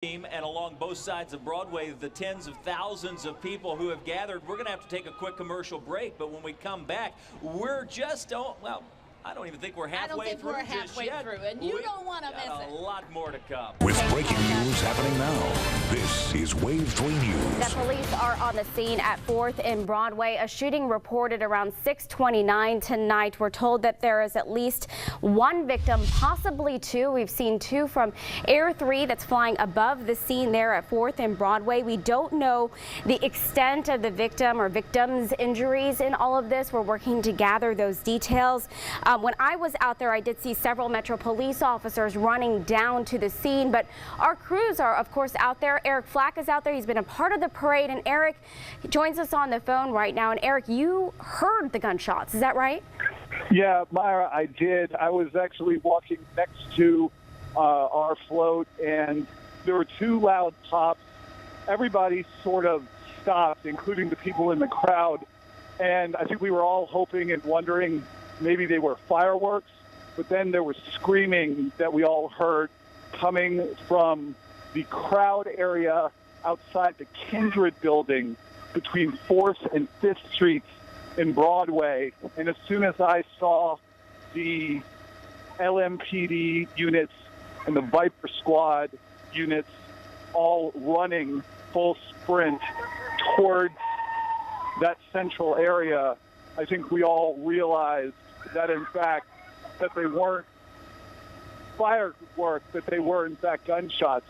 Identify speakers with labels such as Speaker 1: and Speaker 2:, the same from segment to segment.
Speaker 1: And along both sides of Broadway, the tens of thousands of people who have gathered. We're going to have to take a quick commercial break, but when we come back, we're just, well, I don't even think we're halfway through.
Speaker 2: I don't think we're halfway through, and you don't want to miss it.
Speaker 1: A lot more to come.
Speaker 3: With breaking news happening now, this is Wave 3 News.
Speaker 4: The police are on the scene at 4th and Broadway. A shooting reported around 6:29 tonight. We're told that there is at least one victim, possibly two. We've seen two from Air 3 that's flying above the scene there at 4th and Broadway. We don't know the extent of the victim or victims' injuries in all of this. We're working to gather those details. When I was out there, I did see several Metro police officers running down to the scene, but our crews are, of course, out there. Eric Flack is out there. He's been a part of the parade, and Eric joins us on the phone right now. And Eric, you heard the gunshots, is that right?
Speaker 5: Yeah, Myra, I did. I was actually walking next to our float, and there were two loud pops. Everybody sort of stopped, including the people in the crowd, and I think we were all hoping and wondering maybe they were fireworks, but then there was screaming that we all heard coming from the crowd area outside the Kindred building between 4th and 5th Streets in Broadway. And as soon as I saw the LMPD units and the Viper Squad units all running full sprint towards that central area, I think we all realized that, in fact, that they weren't fireworks, that they were, in fact, gunshots.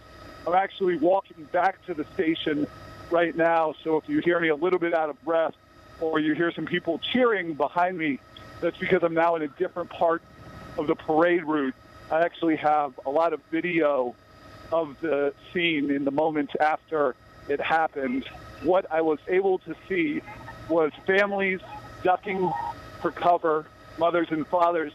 Speaker 5: I'm actually walking back to the station right now, so if you hear me a little bit out of breath or you hear some people cheering behind me, that's because I'm now in a different part of the parade route. I actually have a lot of video of the scene in the moments after it happened. What I was able to see was families ducking for cover, mothers and fathers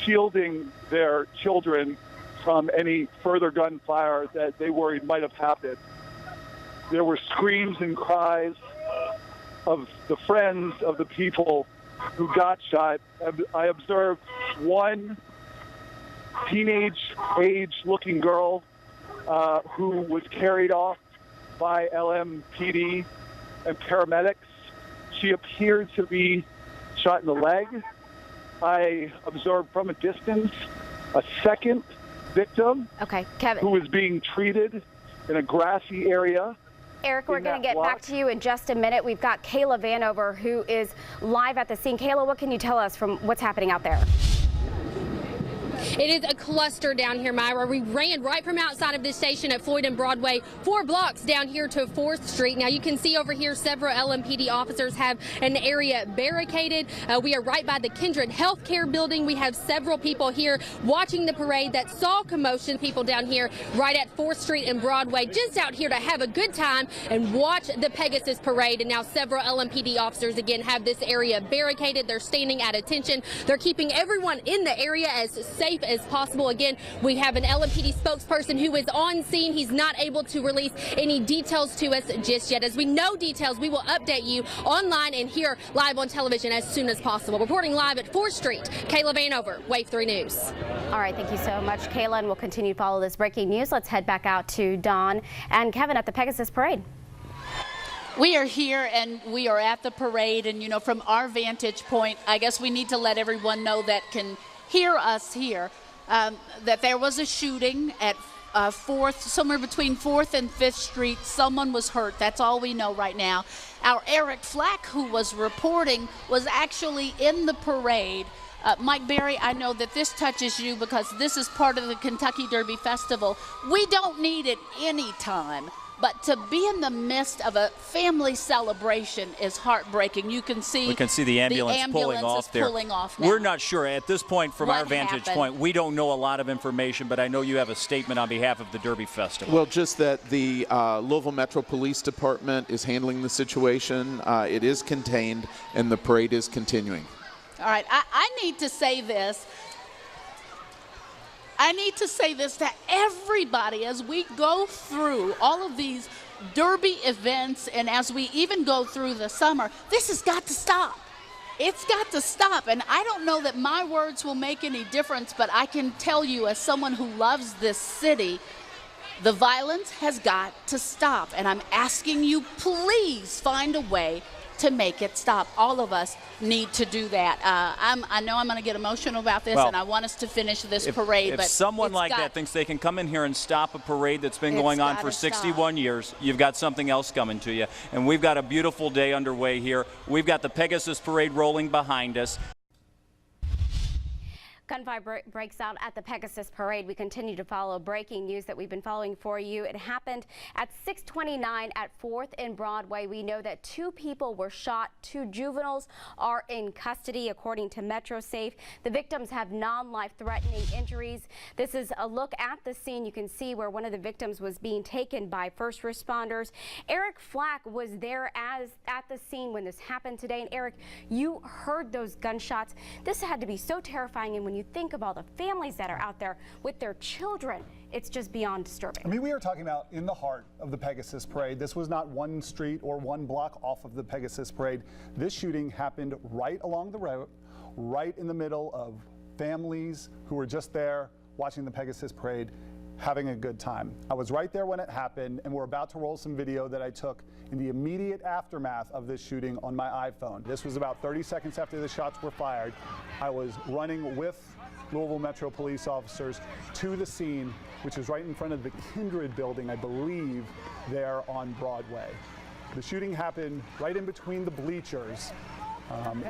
Speaker 5: shielding their children from any further gunfire that they worried might have happened. There were screams and cries of the friends of the people who got shot. I observed one teenage-age-looking girl who was carried off by LMPD and paramedics. She appeared to be shot in the leg. I observed from a distance a second victim,
Speaker 4: Kevin,
Speaker 5: who was being treated in a grassy area.
Speaker 4: Eric, we're going to get back to you in just a minute. We've got Kayla Vanover, who is live at the scene. Kayla, what can you tell us from what's happening out there?
Speaker 2: It is a cluster down here, Myra. We ran right from outside of this station at Floyd and Broadway, 4 blocks down here to 4th Street. Now, you can see over here several LMPD officers have an area barricaded. We are right by the Kindred Healthcare building. We have several people here watching the parade that saw commotion. People down here right at 4th Street and Broadway, just out here to have a good time and watch the Pegasus parade. And now several LMPD officers, again, have this area barricaded. They're standing at attention. They're keeping everyone in the area as safe as possible. Again, we have an LMPD spokesperson who is on scene. He's not able to release any details to us just yet. As we know details, we will update you online and here live on television as soon as possible. Reporting live at 4th Street, Kayla Vanover, Wave 3 News.
Speaker 4: All right, thank you so much, Kayla, and we'll continue to follow this breaking news. Let's head back out to Dawn and Kevin at the Pegasus Parade.
Speaker 6: We are here and we are at the parade, and, you know, from our vantage point, I guess we need to let everyone know that can hear us here, that there was a shooting at 4th, somewhere between 4th and 5th Street. Someone was hurt. That's all we know right now. Our Eric Flack, who was reporting, was actually in the parade. Mike Berry, I know that this touches you because this is part of the Kentucky Derby Festival. We don't need it any time. But to be in the midst of a family celebration is heartbreaking. You can see,
Speaker 1: we can see the ambulance pulling off there.
Speaker 6: Now.
Speaker 1: We're not sure at this point from our vantage
Speaker 6: happened?
Speaker 1: point. We don't know a lot of information, but I know you have a statement on behalf of the Derby Festival.
Speaker 7: Well, just that the Louisville Metro Police Department is handling the situation. It is contained, and the parade is continuing.
Speaker 6: All right, I need to say this. I need to say this to everybody as we go through all of these Derby events and as we even go through the summer. This has got to stop. It's got to stop. And I don't know that my words will make any difference, but I can tell you as someone who loves this city, The violence has got to stop, and I'm asking you, please find a way to make it stop. All of us need to do that. I know I'm going to get emotional about this, and I want us to finish this parade.
Speaker 1: If someone like that thinks they can come in here and stop a parade that's been going on for 61 years, you've got something else coming to you. And we've got a beautiful day underway here. We've got the Pegasus parade rolling behind us.
Speaker 4: Gunfire breaks out at the Pegasus parade. We continue to follow breaking news that we've been following for you. It happened at 629 at 4th and Broadway. We know that 2 people were shot. 2 juveniles are in custody, according to MetroSafe. The victims have non-life-threatening injuries. This is a look at the scene. You can see where one of the victims was being taken by first responders. Eric Flack was there at the scene when this happened today. And Eric, you heard those gunshots. This had to be so terrifying, and when you think of all the families that are out there with their children, it's just beyond disturbing.
Speaker 8: I mean, we are talking about in the heart of the Pegasus parade. This was not one street or one block off of the Pegasus parade. This shooting happened right along the road, right in the middle of families who were just there watching the Pegasus parade, having a good time. I was right there when it happened, and we're about to roll some video that I took in the immediate aftermath of this shooting on my iPhone. This was about 30 seconds after the shots were fired. I was running with Louisville Metro police officers to the scene, which is right in front of the Kindred building, I believe, there on Broadway. The shooting happened right in between the bleachers,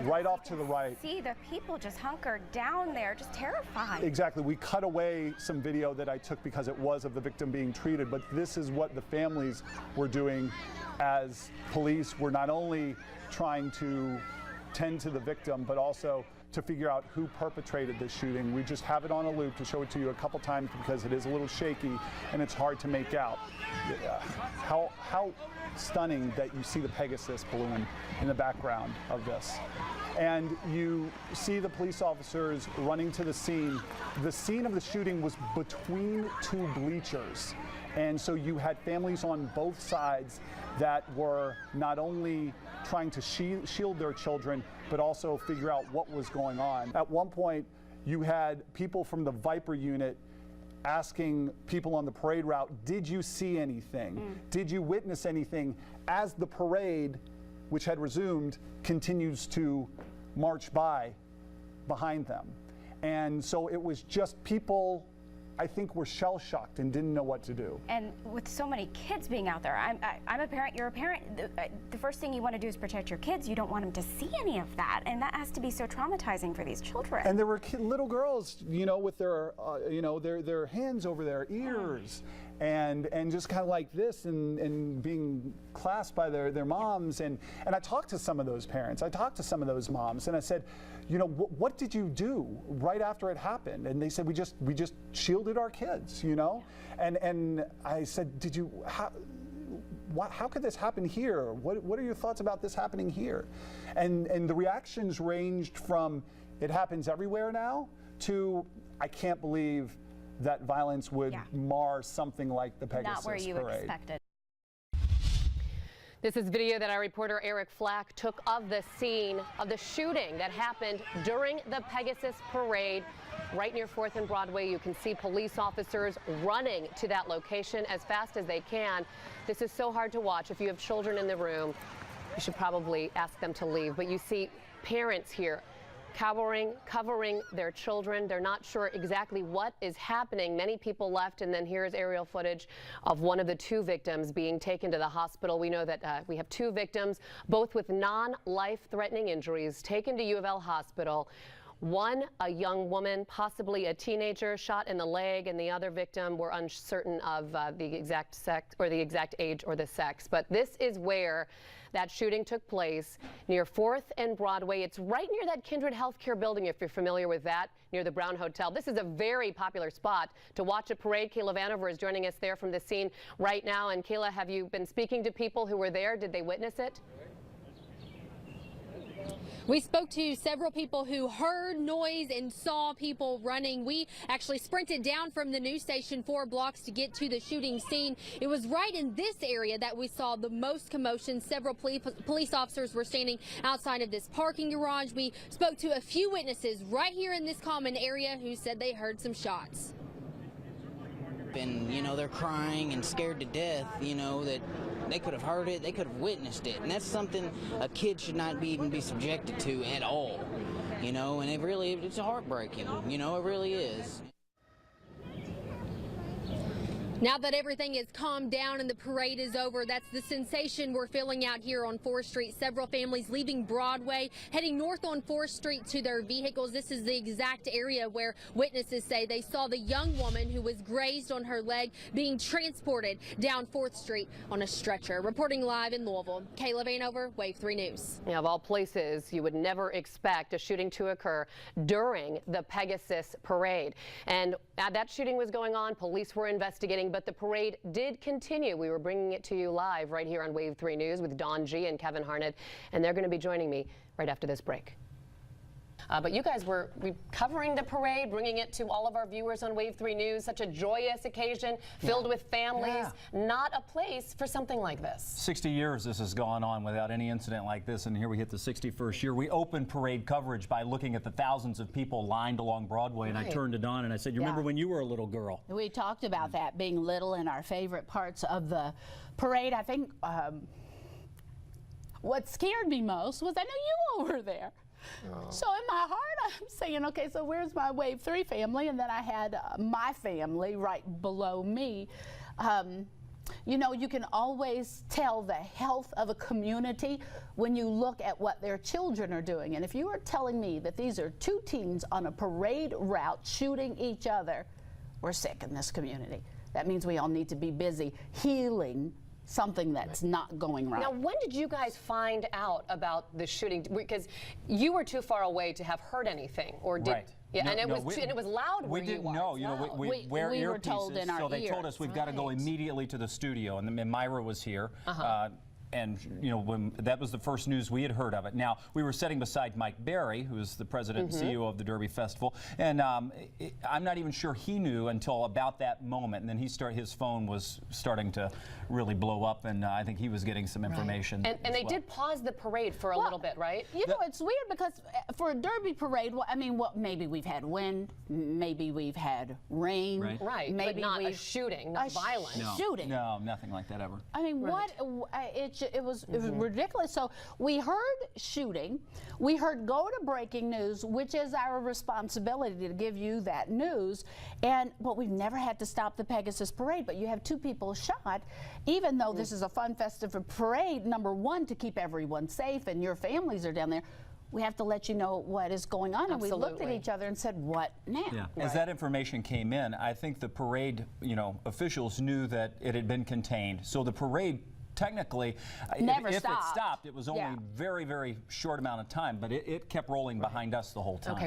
Speaker 8: right off to the right.
Speaker 4: See the people just hunkered down there, just terrified.
Speaker 8: Exactly. We cut away some video that I took because it was of the victim being treated, but this is what the families were doing as police were not only trying to tend to the victim, but also to figure out who perpetrated this shooting. We just have it on a loop to show it to you a couple times because it is a little shaky and it's hard to make out. How stunning that you see the Pegasus balloon in the background of this. And you see the police officers running to the scene. The scene of the shooting was between 2 bleachers. And so you had families on both sides that were not only trying to shield their children, but also figure out what was going on. At one point, you had people from the Viper unit asking people on the parade route, did you see anything? Did you witness anything? As the parade, which had resumed, continues to march behind them. And so it was just people, I think, were shell-shocked and didn't know what to do.
Speaker 4: And with so many kids being out there, I'm a parent, you're a parent, the first thing you want to do is protect your kids. You don't want them to see any of that, and that has to be so traumatizing for these children.
Speaker 8: And there were little girls, you know, with their, their hands over their ears, and just kind of like this, and being clasped by their moms. And I talked to some of those parents. I talked to some of those moms, and I said, you know, what did you do right after it happened? And they said, we just shielded our kids, you know. And I said, how could this happen here? What are your thoughts about this happening here? And the reactions ranged from, it happens everywhere now, to, I can't believe that violence would mar something like the Pegasus
Speaker 4: Not where you
Speaker 8: parade.
Speaker 4: expected.
Speaker 9: This is video that our reporter Eric Flack took of the scene of the shooting that happened during the Pegasus parade right near 4th and Broadway. You can see police officers running to that location as fast as they can. This is so hard to watch. If you have children in the room, you should probably ask them to leave. But you see parents here covering their children. They're not sure exactly what is happening. Many people left, and then here's aerial footage of one of the 2 victims being taken to the hospital. We know that we have 2 victims, both with non-life-threatening injuries, taken to U of L Hospital. One, a young woman, possibly a teenager, shot in the leg, and the other victim, we're uncertain of the exact sex or the exact age or the sex. But this is where that shooting took place, near 4th and Broadway. It's right near that Kindred Healthcare building, if you're familiar with that, near the Brown Hotel. This is a very popular spot to watch a parade. Kayla Vanover is joining us there from the scene right now. And Kayla, have you been speaking to people who were there? Did they witness it?
Speaker 2: We spoke to several people who heard noise and saw people running. We actually sprinted down from the news station 4 blocks to get to the shooting scene. It was right in this area that we saw the most commotion. Several police officers were standing outside of this parking garage. We spoke to a few witnesses right here in this common area who said they heard some shots.
Speaker 10: and, you know, they're crying and scared to death, you know, that they could have heard it, they could have witnessed it. And that's something a kid should not even be subjected to at all, you know, and it's heartbreaking, you know, it really is.
Speaker 2: Now that everything is calmed down and the parade is over, that's the sensation we're feeling out here on 4th Street. Several families leaving Broadway, heading north on 4th Street to their vehicles. This is the exact area where witnesses say they saw the young woman who was grazed on her leg being transported down 4th Street on a stretcher. Reporting live in Louisville, Kayla Vanover, Wave 3 News.
Speaker 9: Now, of all places, you would never expect a shooting to occur during the Pegasus parade. And that shooting was going on. Police were investigating, but the parade did continue. We were bringing it to you live right here on Wave 3 News with Dawn G and Kevin Harnett, and they're going to be joining me right after this break. But you guys were covering the parade, bringing it to all of our viewers on Wave 3 News. Such a joyous occasion filled with families. Not a place for something like this.
Speaker 1: 60 years this has gone on without any incident like this, and here we hit the 61st year. We opened parade coverage by looking at the thousands of people lined along Broadway, and I turned to Dawn and I said, you remember when you were a little girl?
Speaker 11: We talked about that, being little, and our favorite parts of the parade. I think what scared me most was I knew you were there. So in my heart, I'm saying, okay, so where's my Wave 3 family? And then I had my family right below me. You know, you can always tell the health of a community when you look at what their children are doing. And if you are telling me that these are two teens on a parade route shooting each other, we're sick in this community. That means we all need to be busy healing something that's not going right.
Speaker 9: Now, when did you guys find out about the shooting? Because you were too far away to have heard anything, or did?
Speaker 1: Right.
Speaker 9: Yeah, and it was loud.
Speaker 1: We didn't know. You know, we wear
Speaker 11: we were told in our
Speaker 1: so they told us we've got to go immediately to the studio, and then Myra was here. And, you know, when that was the first news we had heard of it. Now, we were sitting beside Mike Berry, who is the president and CEO of the Derby Festival, and I'm not even sure he knew until about that moment. And then his phone was starting to really blow up, and I think he was getting some information.
Speaker 9: And they did pause the parade for a little bit, right?
Speaker 11: You know, it's weird because for a Derby parade, well, I mean, maybe we've had wind, maybe we've had rain.
Speaker 9: Right,
Speaker 11: maybe
Speaker 9: but not a shooting, not violent.
Speaker 1: No,
Speaker 11: shooting.
Speaker 1: No, nothing like that ever.
Speaker 11: I mean, it was ridiculous. So we heard shooting, we heard go to breaking news, which is our responsibility to give you that news, but we've never had to stop the Pegasus parade. But you have two people shot, even though this is a fun festive parade, number one, to keep everyone safe, and your families are down there, we have to let you know what is going on. And we looked at each other and said, what now?
Speaker 1: Yeah. As that information came in, I think the parade, you know, officials knew that it had been contained. So the parade technically, if it stopped, it was only very, very short amount of time, but it kept rolling behind us the whole time.
Speaker 9: Okay.